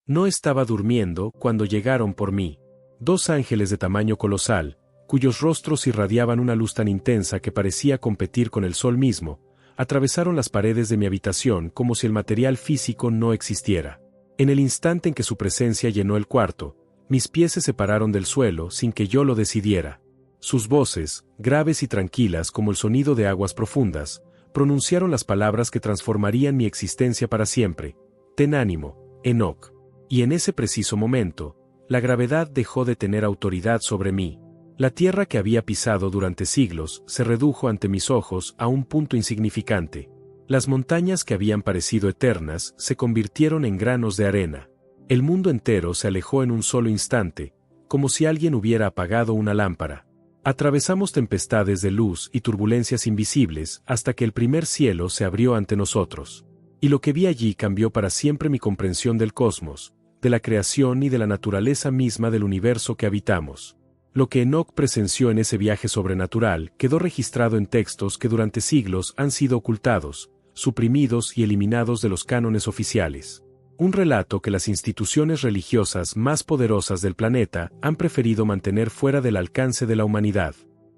No estaba durmiendo cuando llegaron por mí. Dos ángeles de tamaño colosal, cuyos rostros irradiaban una luz tan intensa que parecía competir con el sol mismo, atravesaron las paredes de mi habitación como si el material físico no existiera. En el instante en que su presencia llenó el cuarto, mis pies se separaron del suelo sin que yo lo decidiera. Sus voces, graves y tranquilas como el sonido de aguas profundas, pronunciaron las palabras que transformarían mi existencia para siempre. Ten ánimo, Enoch. Y en ese preciso momento, la gravedad dejó de tener autoridad sobre mí. La tierra que había pisado durante siglos se redujo ante mis ojos a un punto insignificante. Las montañas que habían parecido eternas se convirtieron en granos de arena. El mundo entero se alejó en un solo instante, como si alguien hubiera apagado una lámpara. Atravesamos tempestades de luz y turbulencias invisibles hasta que el primer cielo se abrió ante nosotros. Y lo que vi allí cambió para siempre mi comprensión del cosmos, de la creación y de la naturaleza misma del universo que habitamos. Lo que Enoch presenció en ese viaje sobrenatural quedó registrado en textos que durante siglos han sido ocultados, suprimidos y eliminados de los cánones oficiales. Un relato que las instituciones religiosas más poderosas del planeta han preferido mantener fuera del alcance de la humanidad.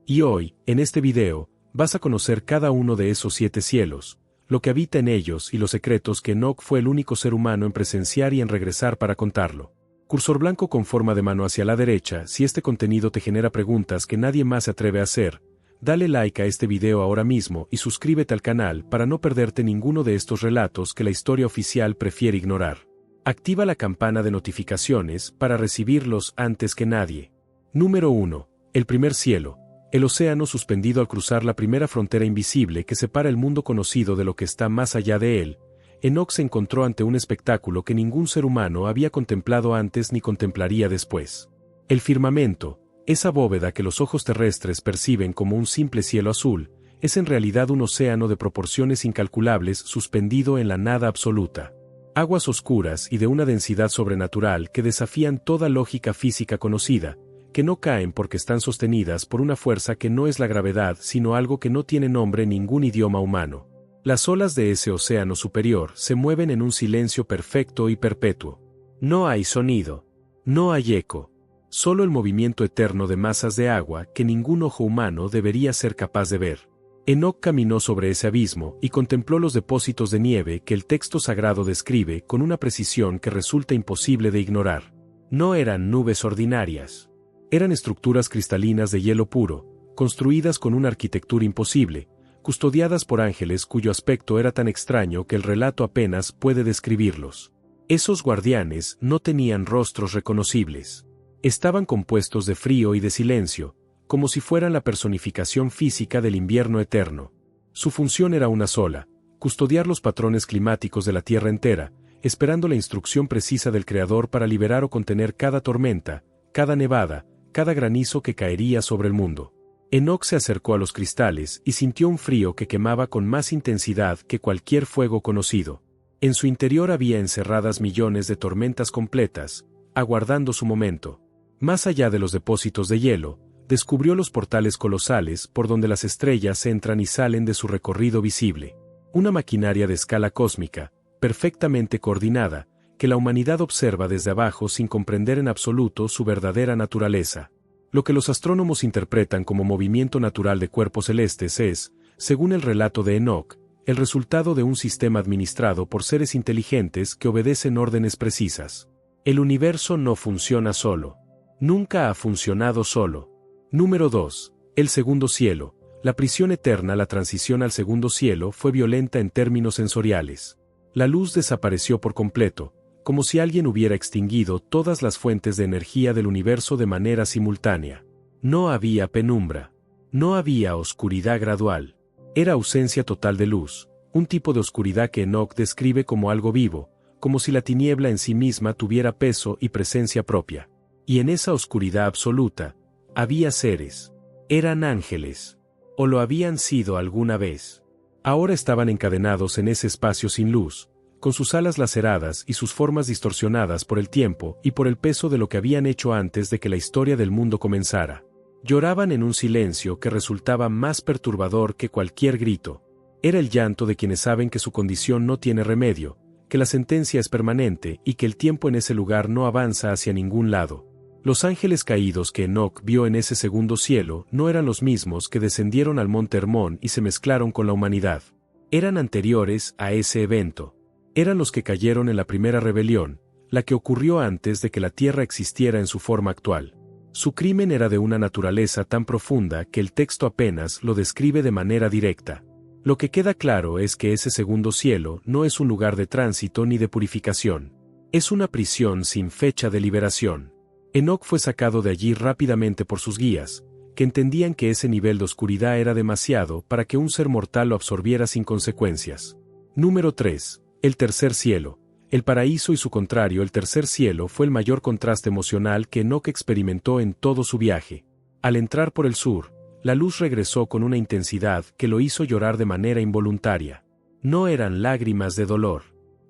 Y hoy, en este video, vas a conocer cada uno de esos 7 cielos, lo que habita en ellos y los secretos que Enoch fue el único ser humano en presenciar y en regresar para contarlo. Cursor blanco con forma de mano hacia la derecha si este contenido te genera preguntas que nadie más se atreve a hacer. Dale like a este video ahora mismo y suscríbete al canal para no perderte ninguno de estos relatos que la historia oficial prefiere ignorar. Activa la campana de notificaciones para recibirlos antes que nadie. Número 1. El primer cielo. El océano suspendido al cruzar la primera frontera invisible que separa el mundo conocido de lo que está más allá de él. Enoch se encontró ante un espectáculo que ningún ser humano había contemplado antes ni contemplaría después. El firmamento, esa bóveda que los ojos terrestres perciben como un simple cielo azul, es en realidad un océano de proporciones incalculables suspendido en la nada absoluta. Aguas oscuras y de una densidad sobrenatural que desafían toda lógica física conocida, que no caen porque están sostenidas por una fuerza que no es la gravedad sino algo que no tiene nombre en ningún idioma humano. Las olas de ese océano superior se mueven en un silencio perfecto y perpetuo. No hay sonido. No hay eco. Solo el movimiento eterno de masas de agua que ningún ojo humano debería ser capaz de ver. Enoch caminó sobre ese abismo y contempló los depósitos de nieve que el texto sagrado describe con una precisión que resulta imposible de ignorar. No eran nubes ordinarias. Eran estructuras cristalinas de hielo puro, construidas con una arquitectura imposible, custodiadas por ángeles cuyo aspecto era tan extraño que el relato apenas puede describirlos. Esos guardianes no tenían rostros reconocibles. Estaban compuestos de frío y de silencio, como si fueran la personificación física del invierno eterno. Su función era una sola: custodiar los patrones climáticos de la Tierra entera, esperando la instrucción precisa del Creador para liberar o contener cada tormenta, cada nevada, cada granizo que caería sobre el mundo. Enoch se acercó a los cristales y sintió un frío que quemaba con más intensidad que cualquier fuego conocido. En su interior había encerradas millones de tormentas completas, aguardando su momento. Más allá de los depósitos de hielo, descubrió los portales colosales por donde las estrellas entran y salen de su recorrido visible. Una maquinaria de escala cósmica, perfectamente coordinada, que la humanidad observa desde abajo sin comprender en absoluto su verdadera naturaleza. Lo que los astrónomos interpretan como movimiento natural de cuerpos celestes es, según el relato de Enoch, el resultado de un sistema administrado por seres inteligentes que obedecen órdenes precisas. El universo no funciona solo. Nunca ha funcionado solo. Número 2. El segundo cielo. La prisión eterna. La transición al segundo cielo fue violenta en términos sensoriales. La luz desapareció por completo, como si alguien hubiera extinguido todas las fuentes de energía del universo de manera simultánea. No había penumbra. No había oscuridad gradual. Era ausencia total de luz, un tipo de oscuridad que Enoch describe como algo vivo, como si la tiniebla en sí misma tuviera peso y presencia propia. Y en esa oscuridad absoluta, había seres. Eran ángeles. O lo habían sido alguna vez. Ahora estaban encadenados en ese espacio sin luz, con sus alas laceradas y sus formas distorsionadas por el tiempo y por el peso de lo que habían hecho antes de que la historia del mundo comenzara. Lloraban en un silencio que resultaba más perturbador que cualquier grito. Era el llanto de quienes saben que su condición no tiene remedio, que la sentencia es permanente y que el tiempo en ese lugar no avanza hacia ningún lado. Los ángeles caídos que Enoc vio en ese segundo cielo no eran los mismos que descendieron al monte Hermón y se mezclaron con la humanidad. Eran anteriores a ese evento. Eran los que cayeron en la primera rebelión, la que ocurrió antes de que la tierra existiera en su forma actual. Su crimen era de una naturaleza tan profunda que el texto apenas lo describe de manera directa. Lo que queda claro es que ese segundo cielo no es un lugar de tránsito ni de purificación. Es una prisión sin fecha de liberación. Enoc fue sacado de allí rápidamente por sus guías, que entendían que ese nivel de oscuridad era demasiado para que un ser mortal lo absorbiera sin consecuencias. Número 3. El tercer cielo. El paraíso y su contrario, el tercer cielo, fue el mayor contraste emocional que Enoc experimentó en todo su viaje. Al entrar por el sur, la luz regresó con una intensidad que lo hizo llorar de manera involuntaria. No eran lágrimas de dolor.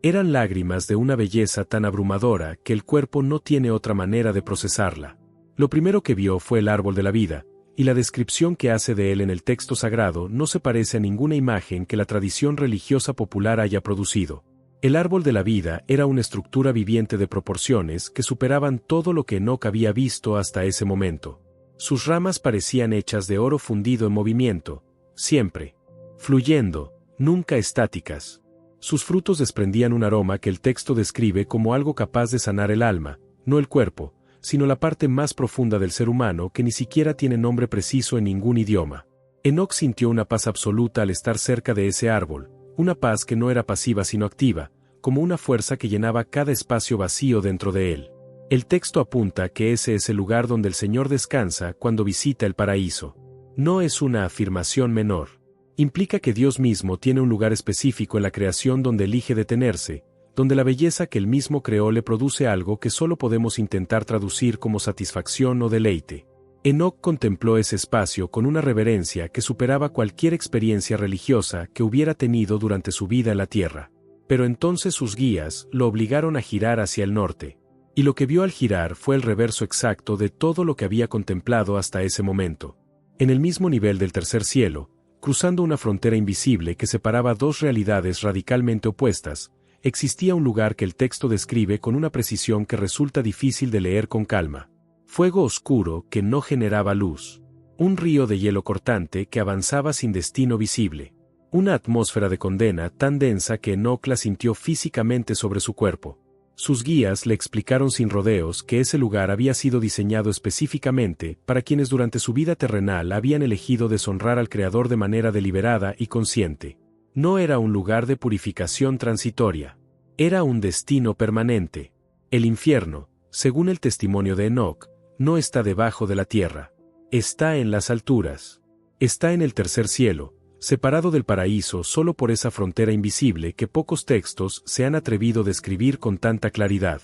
Eran lágrimas de una belleza tan abrumadora que el cuerpo no tiene otra manera de procesarla. Lo primero que vio fue el árbol de la vida, y la descripción que hace de él en el texto sagrado no se parece a ninguna imagen que la tradición religiosa popular haya producido. El árbol de la vida era una estructura viviente de proporciones que superaban todo lo que Enoc había visto hasta ese momento. Sus ramas parecían hechas de oro fundido en movimiento, siempre fluyendo, nunca estáticas. Sus frutos desprendían un aroma que el texto describe como algo capaz de sanar el alma, no el cuerpo, sino la parte más profunda del ser humano que ni siquiera tiene nombre preciso en ningún idioma. Enoc sintió una paz absoluta al estar cerca de ese árbol, una paz que no era pasiva sino activa, como una fuerza que llenaba cada espacio vacío dentro de él. El texto apunta que ese es el lugar donde el Señor descansa cuando visita el paraíso. No es una afirmación menor. Implica que Dios mismo tiene un lugar específico en la creación donde elige detenerse, donde la belleza que él mismo creó le produce algo que solo podemos intentar traducir como satisfacción o deleite. Enoc contempló ese espacio con una reverencia que superaba cualquier experiencia religiosa que hubiera tenido durante su vida en la tierra. Pero entonces sus guías lo obligaron a girar hacia el norte. Y lo que vio al girar fue el reverso exacto de todo lo que había contemplado hasta ese momento. En el mismo nivel del tercer cielo, cruzando una frontera invisible que separaba dos realidades radicalmente opuestas, existía un lugar que el texto describe con una precisión que resulta difícil de leer con calma. Fuego oscuro que no generaba luz. Un río de hielo cortante que avanzaba sin destino visible. Una atmósfera de condena tan densa que Enoc la sintió físicamente sobre su cuerpo. Sus guías le explicaron sin rodeos que ese lugar había sido diseñado específicamente para quienes durante su vida terrenal habían elegido deshonrar al Creador de manera deliberada y consciente. No era un lugar de purificación transitoria. Era un destino permanente. El infierno, según el testimonio de Enoc, no está debajo de la tierra. Está en las alturas. Está en el tercer cielo, separado del paraíso solo por esa frontera invisible que pocos textos se han atrevido a describir con tanta claridad.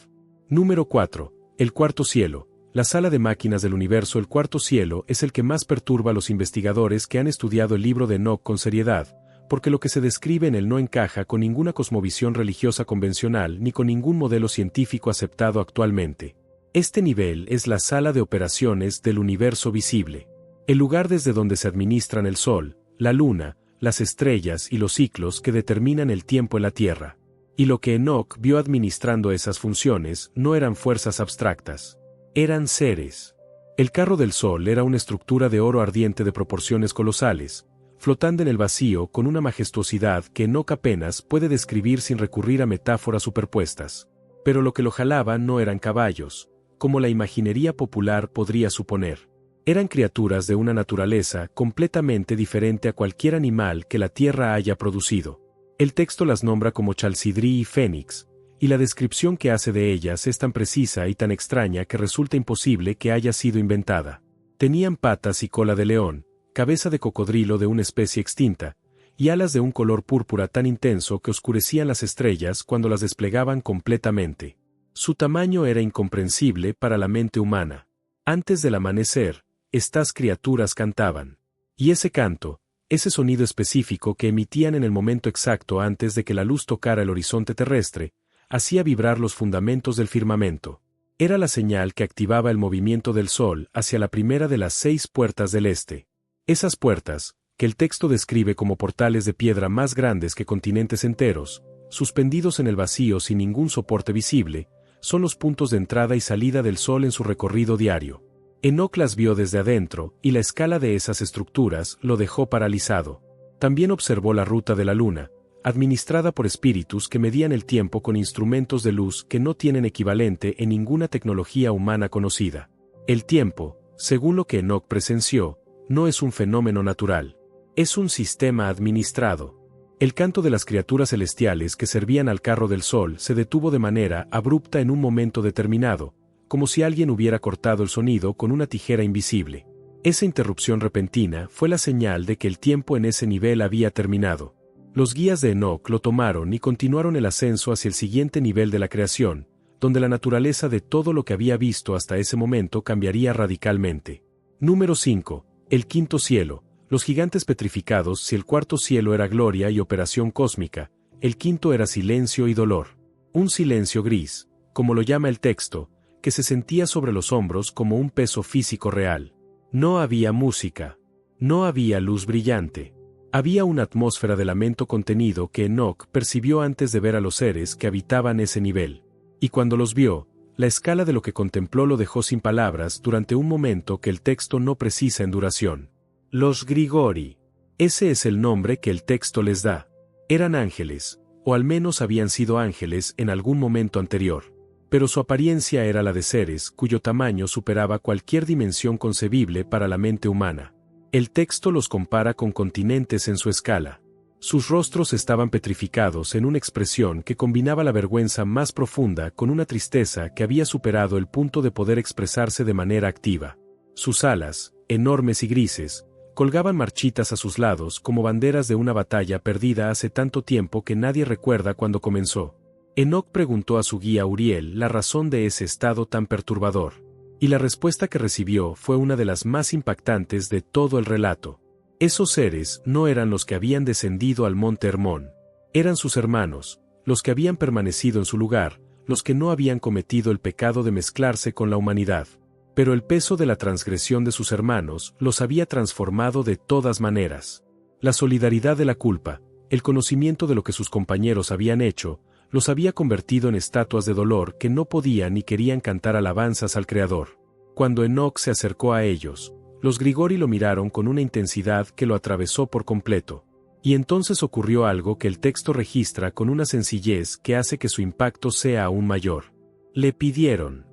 Número 4. El cuarto cielo. La sala de máquinas del universo. El cuarto cielo es el que más perturba a los investigadores que han estudiado el libro de Enoc con seriedad, porque lo que se describe en él no encaja con ninguna cosmovisión religiosa convencional ni con ningún modelo científico aceptado actualmente. Este nivel es la sala de operaciones del universo visible. El lugar desde donde se administran el Sol, la Luna, las estrellas y los ciclos que determinan el tiempo en la Tierra. Y lo que Enoc vio administrando esas funciones no eran fuerzas abstractas. Eran seres. El carro del Sol era una estructura de oro ardiente de proporciones colosales, flotando en el vacío con una majestuosidad que Enoc apenas puede describir sin recurrir a metáforas superpuestas. Pero lo que lo jalaba no eran caballos, como la imaginería popular podría suponer. Eran criaturas de una naturaleza completamente diferente a cualquier animal que la Tierra haya producido. El texto las nombra como Chalcidrí y Fénix, y la descripción que hace de ellas es tan precisa y tan extraña que resulta imposible que haya sido inventada. Tenían patas y cola de león, cabeza de cocodrilo de una especie extinta, y alas de un color púrpura tan intenso que oscurecían las estrellas cuando las desplegaban completamente. Su tamaño era incomprensible para la mente humana. Antes del amanecer, estas criaturas cantaban. Y ese canto, ese sonido específico que emitían en el momento exacto antes de que la luz tocara el horizonte terrestre, hacía vibrar los fundamentos del firmamento. Era la señal que activaba el movimiento del Sol hacia la primera de las 6 puertas del este. Esas puertas, que el texto describe como portales de piedra más grandes que continentes enteros, suspendidos en el vacío sin ningún soporte visible, son los puntos de entrada y salida del Sol en su recorrido diario. Enoc las vio desde adentro, y la escala de esas estructuras lo dejó paralizado. También observó la ruta de la Luna, administrada por espíritus que medían el tiempo con instrumentos de luz que no tienen equivalente en ninguna tecnología humana conocida. El tiempo, según lo que Enoc presenció, no es un fenómeno natural. Es un sistema administrado. El canto de las criaturas celestiales que servían al carro del Sol se detuvo de manera abrupta en un momento determinado, como si alguien hubiera cortado el sonido con una tijera invisible. Esa interrupción repentina fue la señal de que el tiempo en ese nivel había terminado. Los guías de Enoc lo tomaron y continuaron el ascenso hacia el siguiente nivel de la creación, donde la naturaleza de todo lo que había visto hasta ese momento cambiaría radicalmente. Número 5. El quinto cielo. Los gigantes petrificados. Si el cuarto cielo era gloria y operación cósmica, el quinto era silencio y dolor. Un silencio gris, como lo llama el texto, que se sentía sobre los hombros como un peso físico real. No había música. No había luz brillante. Había una atmósfera de lamento contenido que Enoc percibió antes de ver a los seres que habitaban ese nivel. Y cuando los vio, la escala de lo que contempló lo dejó sin palabras durante un momento que el texto no precisa en duración. Los Grigori. Ese es el nombre que el texto les da. Eran ángeles, o al menos habían sido ángeles en algún momento anterior. Pero su apariencia era la de seres cuyo tamaño superaba cualquier dimensión concebible para la mente humana. El texto los compara con continentes en su escala. Sus rostros estaban petrificados en una expresión que combinaba la vergüenza más profunda con una tristeza que había superado el punto de poder expresarse de manera activa. Sus alas, enormes y grises, colgaban marchitas a sus lados como banderas de una batalla perdida hace tanto tiempo que nadie recuerda cuándo comenzó. Enoc preguntó a su guía Uriel la razón de ese estado tan perturbador. Y la respuesta que recibió fue una de las más impactantes de todo el relato. Esos seres no eran los que habían descendido al monte Hermón. Eran sus hermanos, los que habían permanecido en su lugar, los que no habían cometido el pecado de mezclarse con la humanidad. Pero el peso de la transgresión de sus hermanos los había transformado de todas maneras. La solidaridad de la culpa, el conocimiento de lo que sus compañeros habían hecho, los había convertido en estatuas de dolor que no podían ni querían cantar alabanzas al Creador. Cuando Enoc se acercó a ellos, los Grigori lo miraron con una intensidad que lo atravesó por completo. Y entonces ocurrió algo que el texto registra con una sencillez que hace que su impacto sea aún mayor. Le pidieron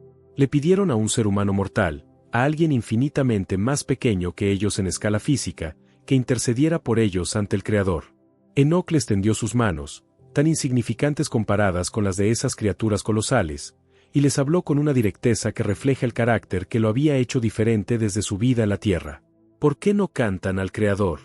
a un ser humano mortal, a alguien infinitamente más pequeño que ellos en escala física, que intercediera por ellos ante el Creador. Enoc les tendió sus manos, tan insignificantes comparadas con las de esas criaturas colosales, y les habló con una directeza que refleja el carácter que lo había hecho diferente desde su vida en la tierra. ¿Por qué no cantan al Creador?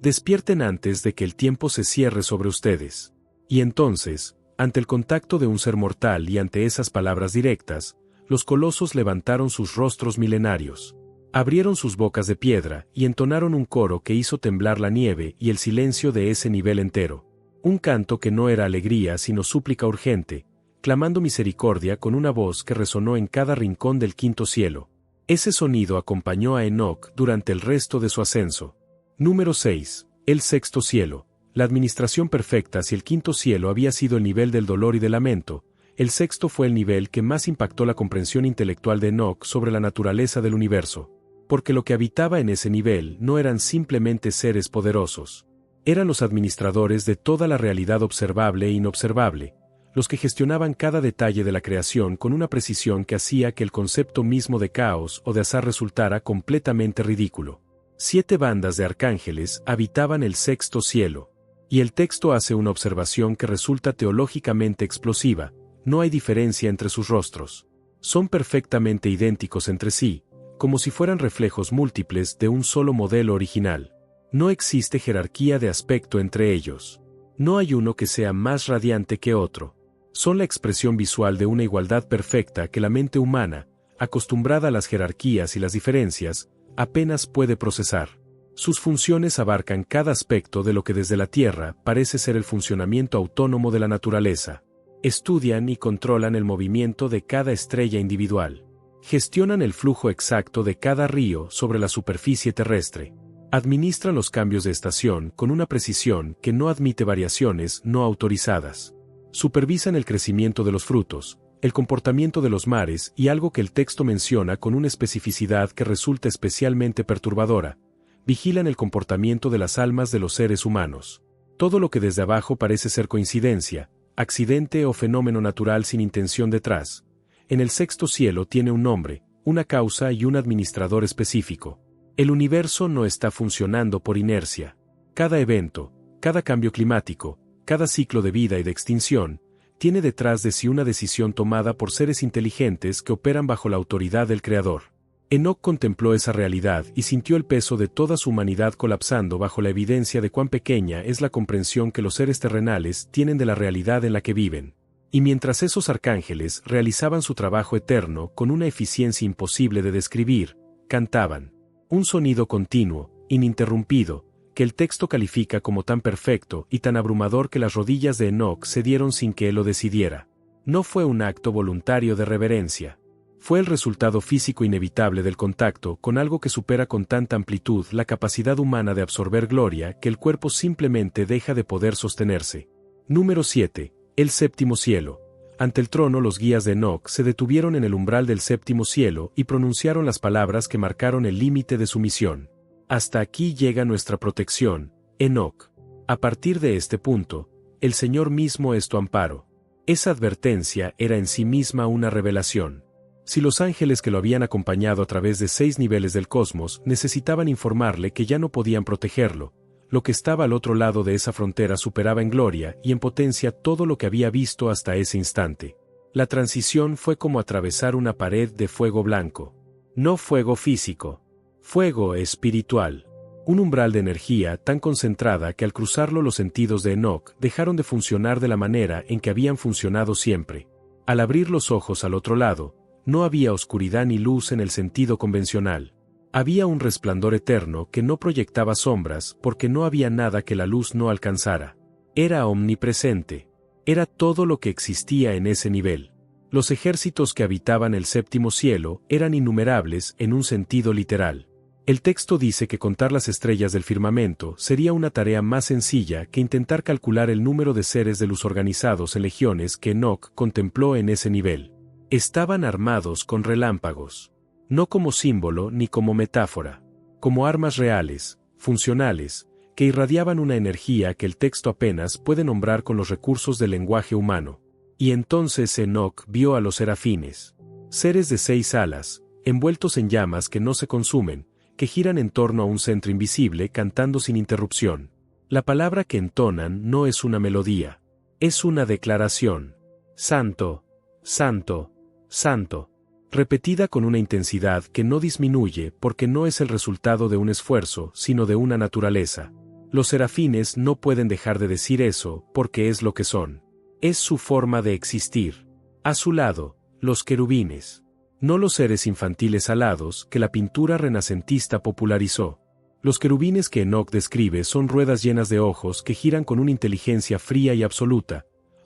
Despierten antes de que el tiempo se cierre sobre ustedes. Y entonces, ante el contacto de un ser mortal y ante esas palabras directas, los colosos levantaron sus rostros milenarios. Abrieron sus bocas de piedra y entonaron un coro que hizo temblar la nieve y el silencio de ese nivel entero. Un canto que no era alegría sino súplica urgente, clamando misericordia con una voz que resonó en cada rincón del quinto cielo. Ese sonido acompañó a Enoc durante el resto de su ascenso. Número 6. El sexto cielo. La administración perfecta. Si el quinto cielo había sido el nivel del dolor y del lamento, el sexto fue el nivel que más impactó la comprensión intelectual de Enoc sobre la naturaleza del universo. Porque lo que habitaba en ese nivel no eran simplemente seres poderosos. Eran los administradores de toda la realidad observable e inobservable, los que gestionaban cada detalle de la creación con una precisión que hacía que el concepto mismo de caos o de azar resultara completamente ridículo. 7 bandas de arcángeles habitaban el sexto cielo. Y el texto hace una observación que resulta teológicamente explosiva: no hay diferencia entre sus rostros. Son perfectamente idénticos entre sí, como si fueran reflejos múltiples de un solo modelo original. No existe jerarquía de aspecto entre ellos. No hay uno que sea más radiante que otro. Son la expresión visual de una igualdad perfecta que la mente humana, acostumbrada a las jerarquías y las diferencias, apenas puede procesar. Sus funciones abarcan cada aspecto de lo que desde la Tierra parece ser el funcionamiento autónomo de la naturaleza. Estudian y controlan el movimiento de cada estrella individual. Gestionan el flujo exacto de cada río sobre la superficie terrestre. Administran los cambios de estación con una precisión que no admite variaciones no autorizadas. Supervisan el crecimiento de los frutos, el comportamiento de los mares y algo que el texto menciona con una especificidad que resulta especialmente perturbadora. Vigilan el comportamiento de las almas de los seres humanos. Todo lo que desde abajo parece ser coincidencia, accidente o fenómeno natural sin intención detrás, en el sexto cielo tiene un nombre, una causa y un administrador específico. El universo no está funcionando por inercia. Cada evento, cada cambio climático, cada ciclo de vida y de extinción, tiene detrás de sí una decisión tomada por seres inteligentes que operan bajo la autoridad del Creador. Enoc contempló esa realidad y sintió el peso de toda su humanidad colapsando bajo la evidencia de cuán pequeña es la comprensión que los seres terrenales tienen de la realidad en la que viven. Y mientras esos arcángeles realizaban su trabajo eterno con una eficiencia imposible de describir, cantaban. Un sonido continuo, ininterrumpido, que el texto califica como tan perfecto y tan abrumador que las rodillas de Enoc cedieron sin que él lo decidiera. No fue un acto voluntario de reverencia. Fue el resultado físico inevitable del contacto con algo que supera con tanta amplitud la capacidad humana de absorber gloria que el cuerpo simplemente deja de poder sostenerse. Número 7. El séptimo cielo. Ante el trono los guías de Enoc se detuvieron en el umbral del séptimo cielo y pronunciaron las palabras que marcaron el límite de su misión. Hasta aquí llega nuestra protección, Enoc. A partir de este punto, el Señor mismo es tu amparo. Esa advertencia era en sí misma una revelación. Si los ángeles que lo habían acompañado a través de 6 niveles del cosmos necesitaban informarle que ya no podían protegerlo, lo que estaba al otro lado de esa frontera superaba en gloria y en potencia todo lo que había visto hasta ese instante. La transición fue como atravesar una pared de fuego blanco. No fuego físico. Fuego espiritual. Un umbral de energía tan concentrada que al cruzarlo los sentidos de Enoc dejaron de funcionar de la manera en que habían funcionado siempre. Al abrir los ojos al otro lado, no había oscuridad ni luz en el sentido convencional. Había un resplandor eterno que no proyectaba sombras porque no había nada que la luz no alcanzara. Era omnipresente. Era todo lo que existía en ese nivel. Los ejércitos que habitaban el séptimo cielo eran innumerables en un sentido literal. El texto dice que contar las estrellas del firmamento sería una tarea más sencilla que intentar calcular el número de seres de luz organizados en legiones que Enoc contempló en ese nivel. Estaban armados con relámpagos. No como símbolo ni como metáfora. Como armas reales, funcionales, que irradiaban una energía que el texto apenas puede nombrar con los recursos del lenguaje humano. Y entonces Enoc vio a los serafines. Seres de 6 alas, envueltos en llamas que no se consumen, que giran en torno a un centro invisible cantando sin interrupción. La palabra que entonan no es una melodía. Es una declaración. Santo, santo, santo. Repetida con una intensidad que no disminuye porque no es el resultado de un esfuerzo, sino de una naturaleza. Los serafines no pueden dejar de decir eso porque es lo que son. Es su forma de existir. A su lado, los querubines. No los seres infantiles alados que la pintura renacentista popularizó. Los querubines que Enoc describe son ruedas llenas de ojos que giran con una inteligencia fría y absoluta,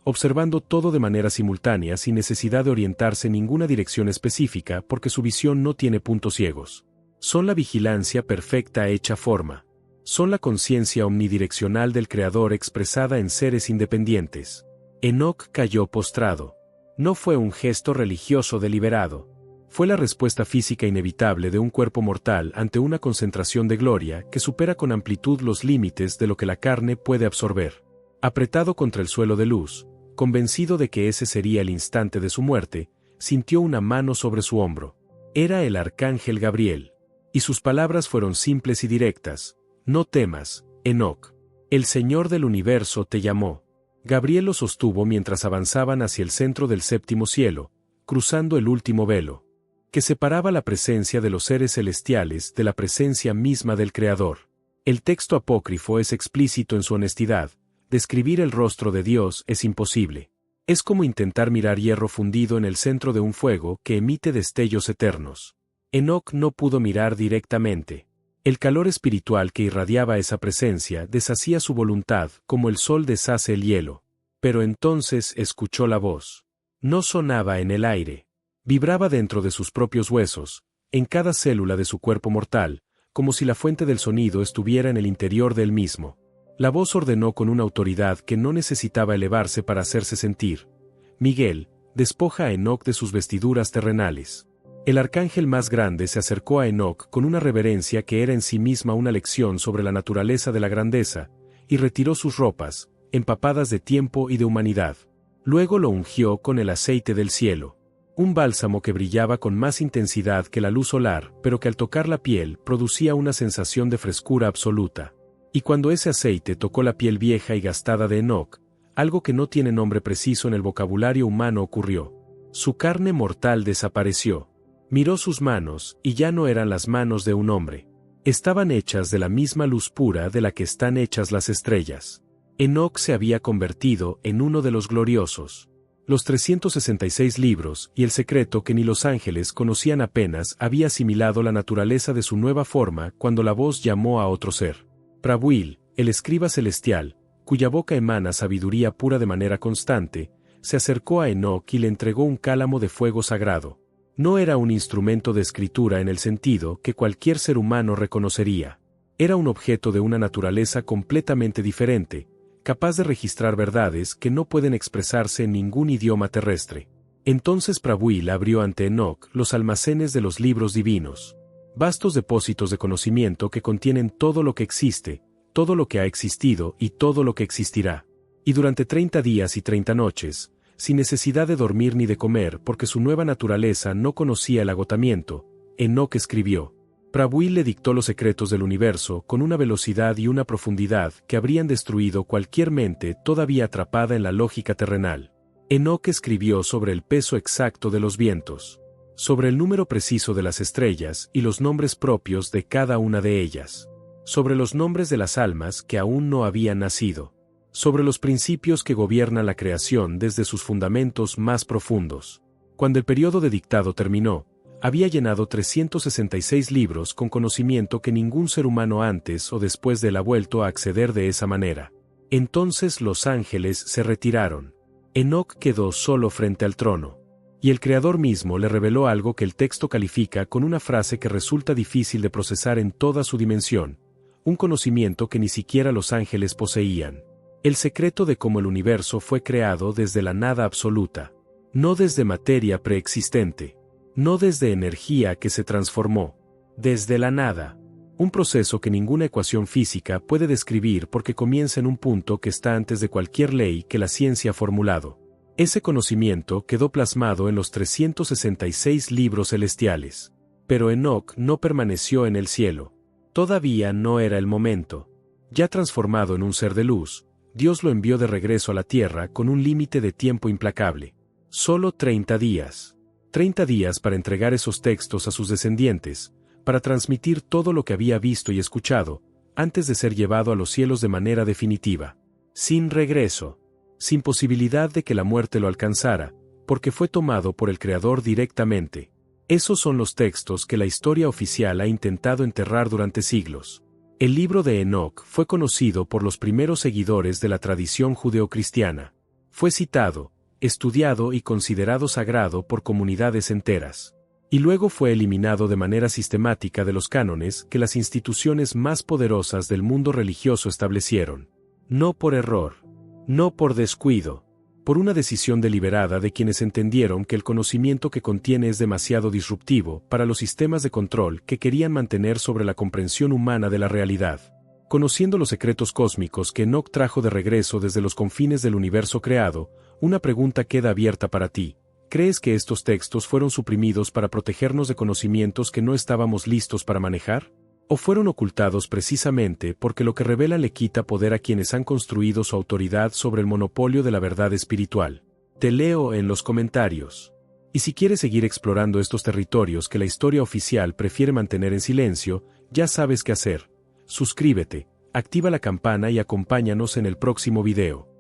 observando todo de manera simultánea sin necesidad de orientarse en ninguna dirección específica porque su visión no tiene puntos ciegos. Son la vigilancia perfecta hecha forma. Son la conciencia omnidireccional del Creador expresada en seres independientes. Enoc cayó postrado. No fue un gesto religioso deliberado. Fue la respuesta física inevitable de un cuerpo mortal ante una concentración de gloria que supera con amplitud los límites de lo que la carne puede absorber. Apretado contra el suelo de luz, convencido de que ese sería el instante de su muerte, sintió una mano sobre su hombro. Era el arcángel Gabriel. Y sus palabras fueron simples y directas. No temas, Enoc. El Señor del universo te llamó. Gabriel lo sostuvo mientras avanzaban hacia el centro del séptimo cielo, cruzando el último velo, que separaba la presencia de los seres celestiales de la presencia misma del Creador. El texto apócrifo es explícito en su honestidad. Describir el rostro de Dios es imposible. Es como intentar mirar hierro fundido en el centro de un fuego que emite destellos eternos. Enoc no pudo mirar directamente. El calor espiritual que irradiaba esa presencia deshacía su voluntad como el sol deshace el hielo. Pero entonces escuchó la voz. No sonaba en el aire. Vibraba dentro de sus propios huesos, en cada célula de su cuerpo mortal, como si la fuente del sonido estuviera en el interior de él mismo. La voz ordenó con una autoridad que no necesitaba elevarse para hacerse sentir. Miguel, despoja a Enoc de sus vestiduras terrenales. El arcángel más grande se acercó a Enoc con una reverencia que era en sí misma una lección sobre la naturaleza de la grandeza, y retiró sus ropas, empapadas de tiempo y de humanidad. Luego lo ungió con el aceite del cielo. Un bálsamo que brillaba con más intensidad que la luz solar, pero que al tocar la piel producía una sensación de frescura absoluta. Y cuando ese aceite tocó la piel vieja y gastada de Enoc, algo que no tiene nombre preciso en el vocabulario humano ocurrió. Su carne mortal desapareció. Miró sus manos, y ya no eran las manos de un hombre. Estaban hechas de la misma luz pura de la que están hechas las estrellas. Enoc se había convertido en uno de los gloriosos. Los 366 libros y el secreto que ni los ángeles conocían apenas había asimilado la naturaleza de su nueva forma cuando la voz llamó a otro ser. Prabuil, el escriba celestial, cuya boca emana sabiduría pura de manera constante, se acercó a Enoc y le entregó un cálamo de fuego sagrado. No era un instrumento de escritura en el sentido que cualquier ser humano reconocería. Era un objeto de una naturaleza completamente diferente, capaz de registrar verdades que no pueden expresarse en ningún idioma terrestre. Entonces Prabuil abrió ante Enoc los almacenes de los libros divinos. Vastos depósitos de conocimiento que contienen todo lo que existe, todo lo que ha existido y todo lo que existirá. Y durante 30 días y 30 noches, sin necesidad de dormir ni de comer porque su nueva naturaleza no conocía el agotamiento, Enoc escribió. Prabuil le dictó los secretos del universo con una velocidad y una profundidad que habrían destruido cualquier mente todavía atrapada en la lógica terrenal. Enoc escribió sobre el peso exacto de los vientos, sobre el número preciso de las estrellas y los nombres propios de cada una de ellas, sobre los nombres de las almas que aún no habían nacido, sobre los principios que gobiernan la creación desde sus fundamentos más profundos. Cuando el periodo de dictado terminó, había llenado 366 libros con conocimiento que ningún ser humano antes o después de él ha vuelto a acceder de esa manera. Entonces los ángeles se retiraron. Enoc quedó solo frente al trono. Y el Creador mismo le reveló algo que el texto califica con una frase que resulta difícil de procesar en toda su dimensión, un conocimiento que ni siquiera los ángeles poseían. El secreto de cómo el universo fue creado desde la nada absoluta, no desde materia preexistente. No desde energía que se transformó, desde la nada. Un proceso que ninguna ecuación física puede describir porque comienza en un punto que está antes de cualquier ley que la ciencia ha formulado. Ese conocimiento quedó plasmado en los 366 libros celestiales. Pero Enoc no permaneció en el cielo. Todavía no era el momento. Ya transformado en un ser de luz, Dios lo envió de regreso a la tierra con un límite de tiempo implacable. Solo 30 días. 30 días para entregar esos textos a sus descendientes, para transmitir todo lo que había visto y escuchado, antes de ser llevado a los cielos de manera definitiva. Sin regreso. Sin posibilidad de que la muerte lo alcanzara, porque fue tomado por el Creador directamente. Esos son los textos que la historia oficial ha intentado enterrar durante siglos. El libro de Enoc fue conocido por los primeros seguidores de la tradición judeocristiana. Fue citado, estudiado y considerado sagrado por comunidades enteras. Y luego fue eliminado de manera sistemática de los cánones que las instituciones más poderosas del mundo religioso establecieron. No por error. No por descuido. Por una decisión deliberada de quienes entendieron que el conocimiento que contiene es demasiado disruptivo para los sistemas de control que querían mantener sobre la comprensión humana de la realidad. Conociendo los secretos cósmicos que Enoc trajo de regreso desde los confines del universo creado, una pregunta queda abierta para ti. ¿Crees que estos textos fueron suprimidos para protegernos de conocimientos que no estábamos listos para manejar? ¿O fueron ocultados precisamente porque lo que revela le quita poder a quienes han construido su autoridad sobre el monopolio de la verdad espiritual? Te leo en los comentarios. Y si quieres seguir explorando estos territorios que la historia oficial prefiere mantener en silencio, ya sabes qué hacer. Suscríbete, activa la campana y acompáñanos en el próximo video.